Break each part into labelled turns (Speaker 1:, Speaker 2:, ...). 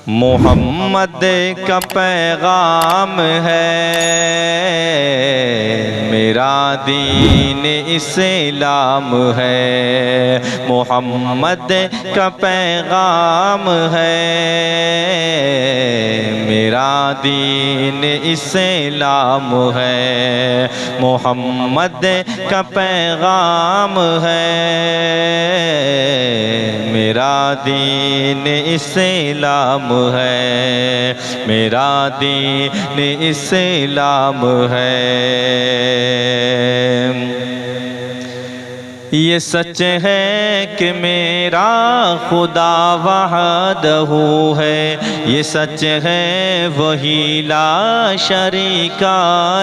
Speaker 1: محمد کا پیغام ہے، میرا دین اسلام ہے۔ محمد کا پیغام ہے، میرا دین اسلام ہے۔ محمد کا پیغام ہے، میرا دین اسلام ہے، میرا دین اسلام ہے۔ یہ سچ ہے کہ میرا خدا وحدہ ہے، یہ سچ ہے وہی لا شریک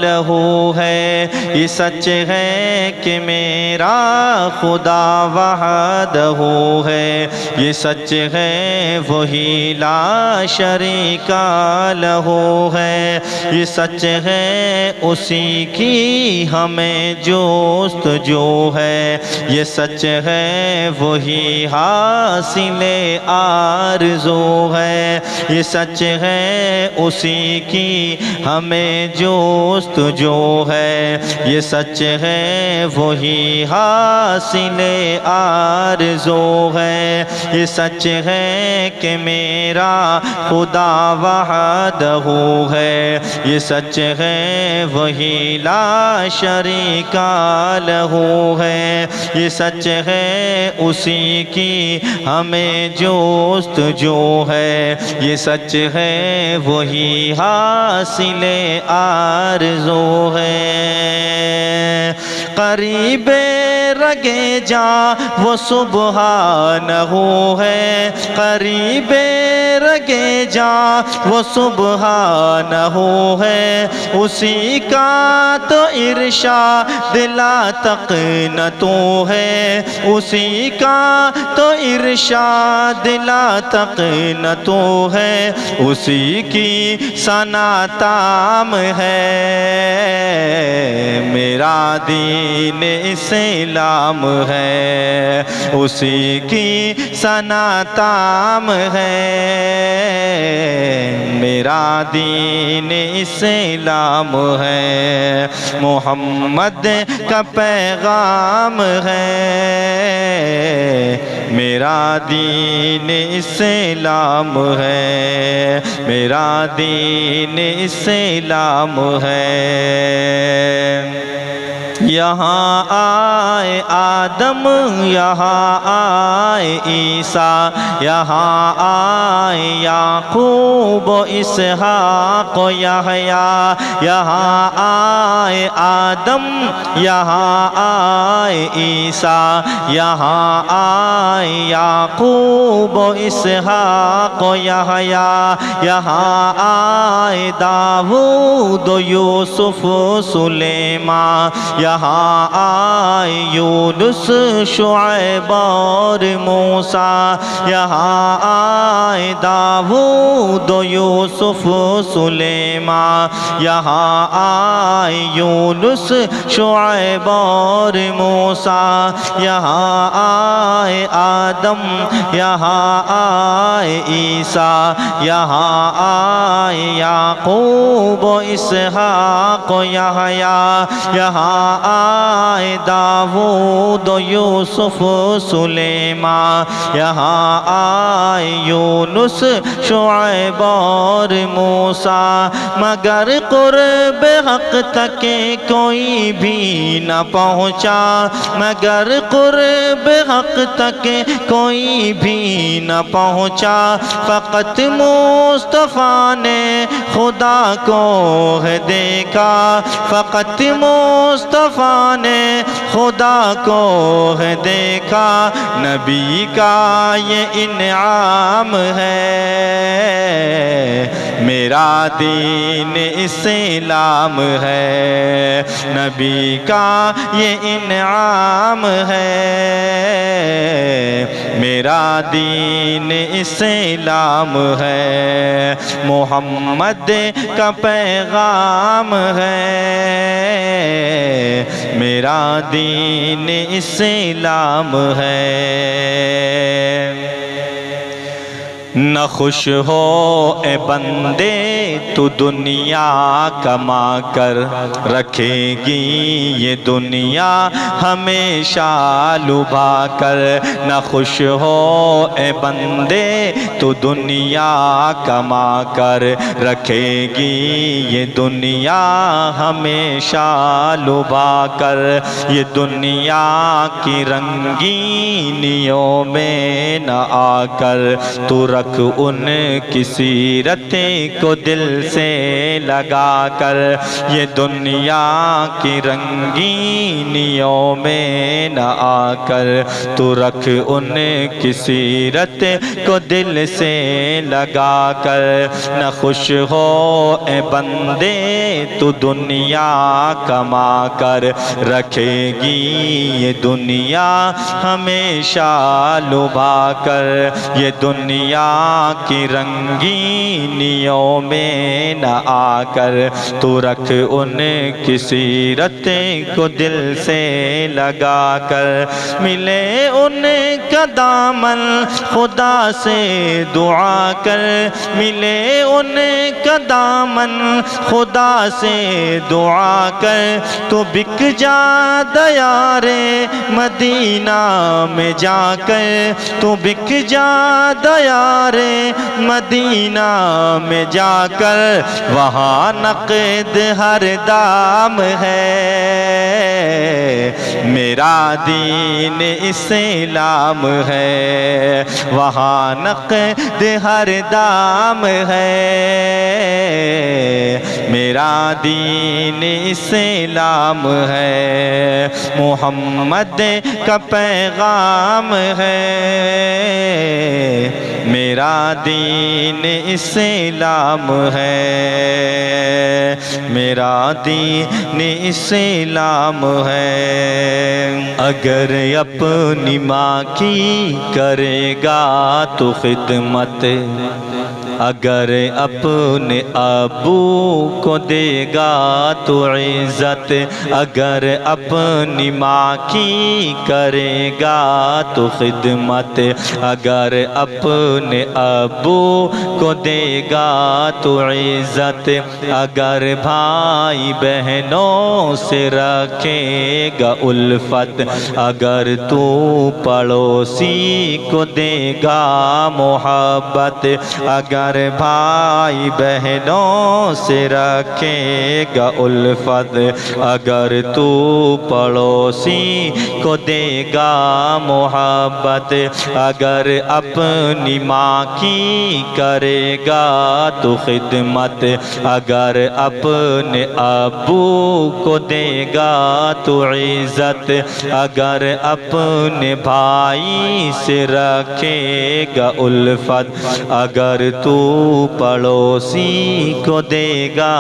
Speaker 1: لہ ہے۔ یہ سچ ہے کہ میرا خدا وحدہ ہے، یہ سچ ہے وہی لا شریک لہ ہے۔ یہ سچ ہے اسی کی ہمیں جستجو ہے، یہ سچ ہے وہی حاصل آرزو ہے۔ یہ سچ ہے اسی کی ہمیں جستجو ہے، یہ سچ ہے وہی حاصل آرزو ہے۔ یہ سچ ہے کہ میرا خدا وحدہ ہے، یہ سچ ہے وہی لا شریک لہ ہے۔ یہ سچ ہے اسی کی ہمیں جستجو ہے، یہ سچ ہے وہی حاصل آرزو ہے۔ قریب رگے جاں وہ سبحانہ ہے، قریب رگے جاں وہ سبحانہ ہے۔ اسی کا تو ارشاد لا تقنطوا ہے، اسی کا تو ارشاد لا تقنطوا ہے۔ اسی کی ثنا تام ہے، میرا دین اسلام ہے۔ اسی کی ثنا تام ہے، میرا دین اسلام ہے۔ محمد کا پیغام ہے، میرا دین اسلام ہے، میرا دین اسلام ہے۔ یہاں آئے آدم، یہاں آئے عیسیٰ، یہاں آئے یعقوب و اسحاق و یحییٰ۔ یہاں آئے آدم، یہاں آئے عیسیٰ، یہاں آئے یعقوب و اسحاق و یحییٰ۔ یہاں آئے داؤد و یوسف و سلیمان، یہاں آئے یونس شعیب اور موسیٰ۔ یہاں آئے داؤد و یوسف سلیمان، یہاں آئے یونس شعیب اور موسیٰ۔ یہاں آئے آدم، یہاں آئے عیسیٰ، یہاں آئے یعقوب و اسحاق و یحییٰ۔ یہاں آئے داؤد و یوسف سلیمان، یہاں آئے یونس شعیب اور موسیٰ۔ مگر قرب حق تک کوئی بھی نہ پہنچا، مگر قرب حق تک کوئی بھی نہ پہنچا۔ فقط مصطفیٰ نے خدا کو ہے دیکھا، فقط مصطفیٰ نے خدا کو ہے دیکھا۔ نبی کا یہ انعام ہے، میرا دین اسلام ہے۔ نبی کا یہ انعام ہے، میرا دین اسلام ہے۔ محمد کا پیغام ہے، میرا دین اسلام ہے۔ نہ خوش ہو اے بندے تو دنیا کما کر رکھے گی یہ دنیا ہمیشہ لبھا کر۔ نہ خوش ہو اے بندے تو دنیا کما کر رکھے گی یہ دنیا ہمیشہ لبھا کر۔ یہ دنیا کی رنگینیوں میں نہ آ کر تو رکھ ان کی سیرتیں کو دل سے لگا کر۔ یہ دنیا کی رنگینیوں میں نہ آ کر تو رکھ ان کی سیرت کو دل سے لگا کر۔ نہ خوش ہو اے بندے تو دنیا کما کر رکھے گی یہ دنیا ہمیشہ لبھا کر۔ یہ دنیا کی رنگینیوں میں نہ آ کر تو رکھ ان کی سیرتیں کو دل سے لگا کر۔ ملے ان کا دامن خدا سے دعا کر، ملے ان کا دامن خدا سے دعا کر، تو بک جا دیار مدینہ میں جا کر، تو بک جا دیار مدینہ میں جا کر، وہاں نقد ہر دام ہے۔ میرا دین اسلام ہے، وہاں نقد ہر دام ہے۔ میرا دین اسلام ہے، محمد کا پیغام ہے۔ میرا دین اسلام ہے، میرا دین اسلام ہے۔ اگر اپنی ماں کی کرے گا تو خدمت، اگر اپنے ابو کو دے گا تو عزت، اگر اپنی ماں کی کرے گا تو خدمت، اگر اپنے ابو کو دے گا تو عزت، اگر بھائی بہنوں سے رکھے گا الفت، اگر تو پڑوسی کو دے گا محبت، اگر بھائی بہنوں سے رکھے گا الفت، اگر تو پڑوسی کو دے گا محبت، اگر اپنی ماں کی کرے گا تو خدمت، اگر اپنے ابو کو دے گا تو عزت، اگر اپنے بھائی سے رکھے گا الفت، اگر تو پڑوسی کو دے گا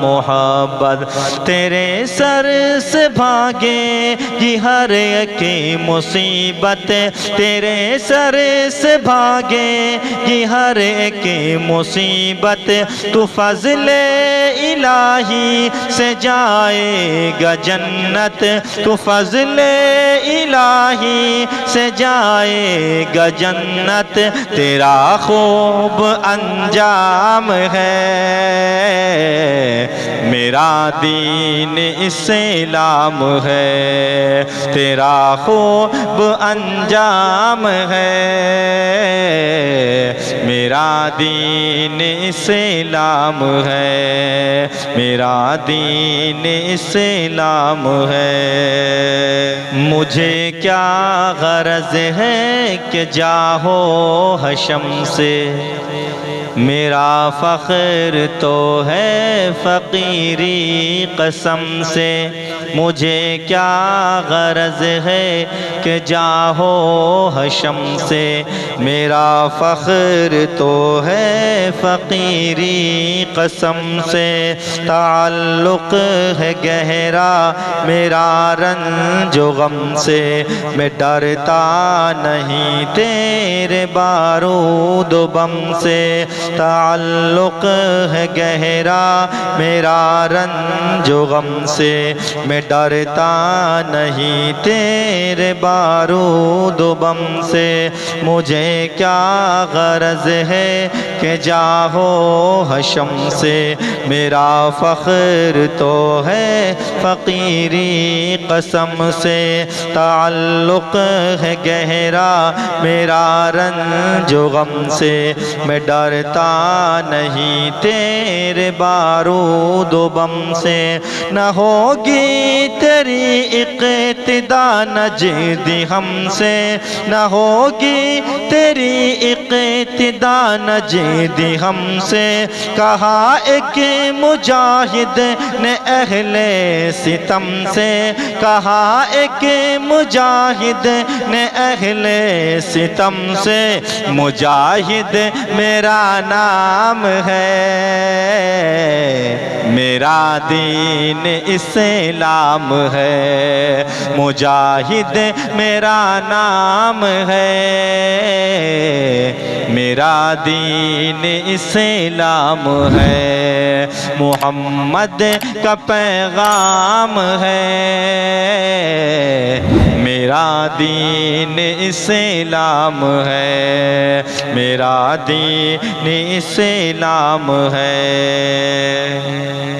Speaker 1: محبت، تیرے سر سے بھاگے گی ہر ایک مصیبت، تیرے سر سے بھاگے گی ہر ایک مصیبت، تو فضل الہی سے جائے گا جنت، تو فضل الہی سے جائے گا جنت، تیرا خوب انجام ہے۔ میرا دین اسلام ہے، تیرا خوب انجام ہے۔ میرا دین اسلام ہے، میرا دین اسلام ہے۔ مجھے کیا غرض ہے کہ جاہو حشم سے، میرا فخر تو ہے فقیری قسم سے، مجھے کیا غرض ہے کہ جاہو حشم سے، میرا فخر تو ہے فقیری قسم سے تعلق ہے گہرا میرا رنج و غم سے میں ڈرتا نہیں تیرے بارود و بم سے تعلق ہے گہرا میرا رنج و غم سے میں ڈرتا نہیں تیرے بارود و بم سے مجھے کیا غرض ہے کہ جاہو حشم سے میرا فخر تو ہے فقیری قسم سے تعلق ہے گہرا میرا رنج و غم سے میں ڈرتا نہیں تیرے بارود و بم سے نہ ہوگی تیری اقتدا نجدی ہم سے نہ ہوگی تیری اقتدا نجدی ہم سے کہا ایک مجاہد نے اہل ستم سے کہا ایک مجاہد نے اہل ستم سے مجاہد میرا نام ہے میرا دین اسلام ہے مجاہد میرا نام ہے میرا دین اسلام ہے محمد کا پیغام ہے میرا دین اسلام ہے میرا دین اسلام ہے